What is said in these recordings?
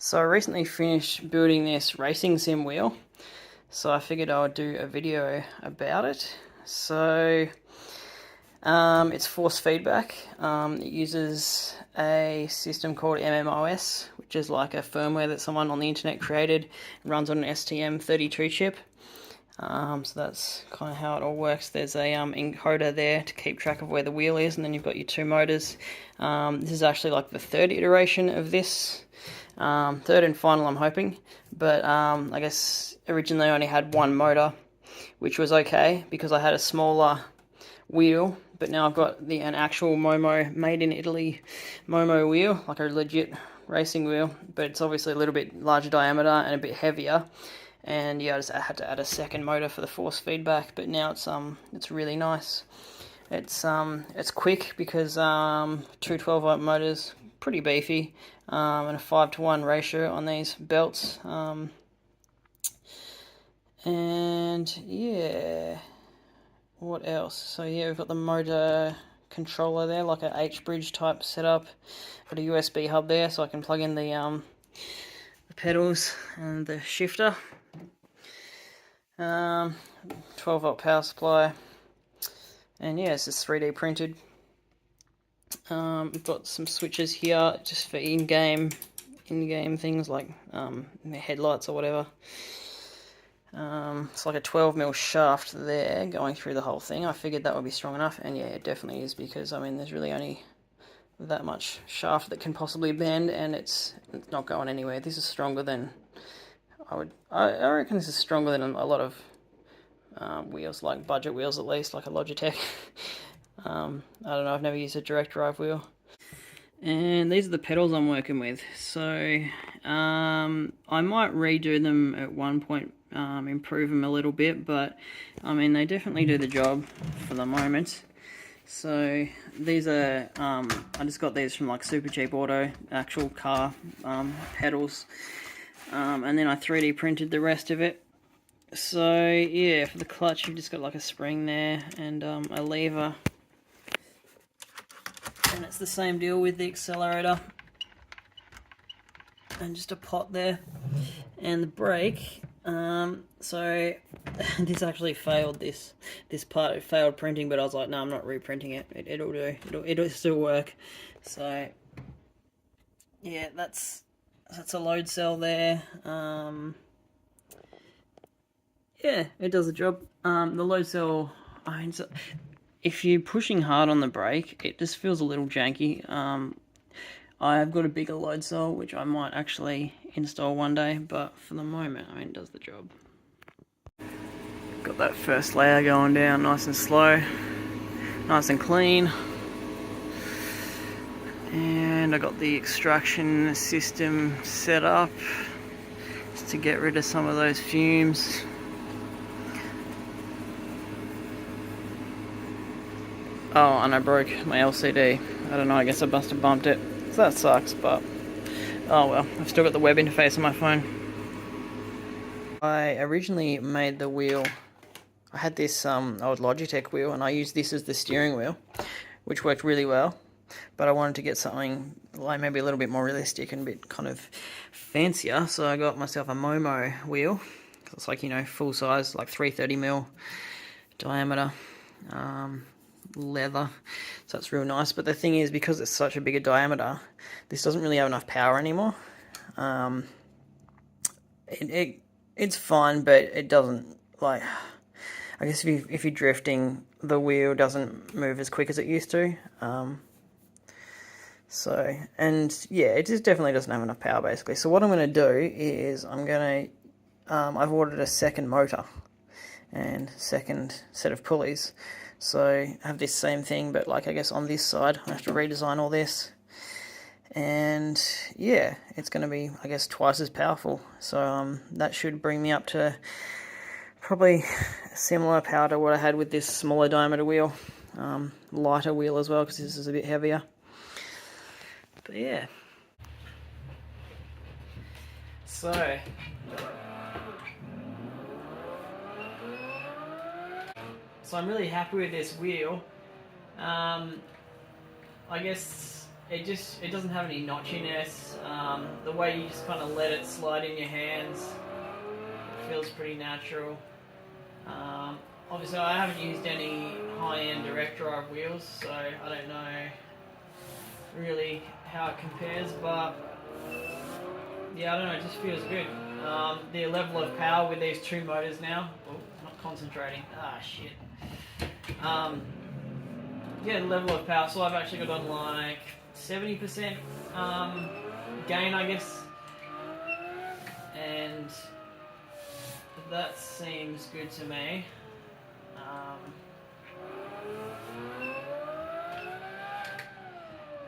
So I recently finished building this racing sim wheel, so I figured I would do a video about it. It's force feedback. It uses a system called MMOS, which is like a firmware that someone on the internet created. It runs on an STM32 chip. So that's kind of how it all works. There's a encoder there to keep track of where the wheel is, and then you've got your two motors. This is actually like the third iteration of this. Third and final, I'm hoping. But I guess originally I only had one motor, which was okay because I had a smaller wheel. But now I've got an actual Momo, made in Italy Momo wheel, like a legit racing wheel. But it's obviously a little bit larger diameter and a bit heavier. And yeah, I had to add a second motor for the force feedback. But now it's really nice. It's quick because two 12-volt motors, pretty beefy, and a 5-to-1 ratio on these belts. And yeah, what else? So yeah, we've got the motor controller there, like a H-bridge type setup. Got a USB hub there, so I can plug in the pedals and the shifter. 12-volt power supply. And yeah, it's just 3D printed. We've got some switches here just for in-game things like headlights or whatever. It's like a 12mm shaft there going through the whole thing. I figured that would be strong enough, and yeah, it definitely is, because I mean there's really only that much shaft that can possibly bend, and it's not going anywhere. This is stronger than I reckon this is stronger than a lot of wheels, like budget wheels at least, like a Logitech. I don't know, I've never used a direct drive wheel. And these are the pedals I'm working with. So I might redo them at one point, improve them a little bit, but I mean they definitely do the job for the moment. So these are, I just got these from like Super Cheap Auto, actual car pedals, and then I 3D printed the rest of it. So yeah, for the clutch you've just got like a spring there and a lever. And it's the same deal with the accelerator. And just a pot there. And the brake, so this actually failed, this part, it failed printing, but I was like, no, I'm not reprinting it. It'll do. It'll still work. So yeah, that's a load cell there. Yeah, it does the job. The load cell, I mean, if you're pushing hard on the brake, it just feels a little janky. I've got a bigger load cell, which I might actually install one day, but for the moment, I mean, it does the job. Got that first layer going down nice and slow, nice and clean. And I got the extraction system set up just to get rid of some of those fumes. Oh, and I broke my LCD. I don't know, I guess I must have bumped it. So that sucks, but oh well. I've still got the web interface on my phone. I originally made the wheel. I had this old Logitech wheel, and I used this as the steering wheel, which worked really well. But I wanted to get something like maybe a little bit more realistic and a bit kind of fancier, so I got myself a Momo wheel. It's like, you know, full size, like 330mm diameter. Leather, so it's real nice. But the thing is, because it's such a bigger diameter, this doesn't really have enough power anymore. It's fine, but it doesn't, like, I guess if you're drifting, the wheel doesn't move as quick as it used to. So, and yeah, it just definitely doesn't have enough power basically. So what I'm going to do is I've ordered a second motor and second set of pulleys. So I have this same thing, but like I guess on this side I have to redesign all this, and yeah, it's going to be, I guess, twice as powerful. So that should bring me up to probably similar power to what I had with this smaller diameter wheel, lighter wheel as well, because this is a bit heavier. But yeah, so I'm really happy with this wheel. I guess it doesn't have any notchiness. The way you just kind of let it slide in your hands, it feels pretty natural. Obviously, I haven't used any high-end direct drive wheels, so I don't know really how it compares, but yeah, I don't know, it just feels good. The level of power with these two motors now, not concentrating, shit. Yeah, the level of power, so I've actually got on like 70% gain, I guess, and that seems good to me.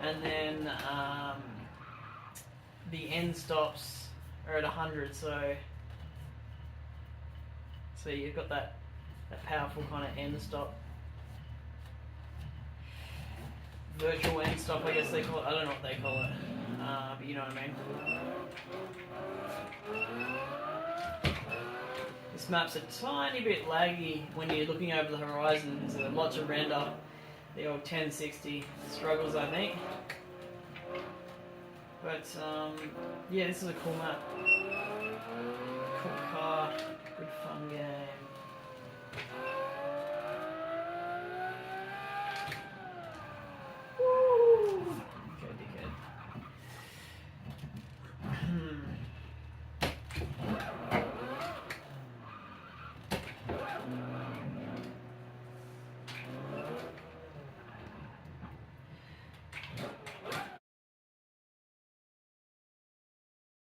And then the end stops are at 100, so you've got that powerful kind of end stop. Virtual end stop, I guess they call it. I don't know what they call it, but you know what I mean. This map's a tiny bit laggy when you're looking over the horizon. There's a lot to render. The old 1060 struggles, I think. But yeah, this is a cool map. Cool car, good fun game.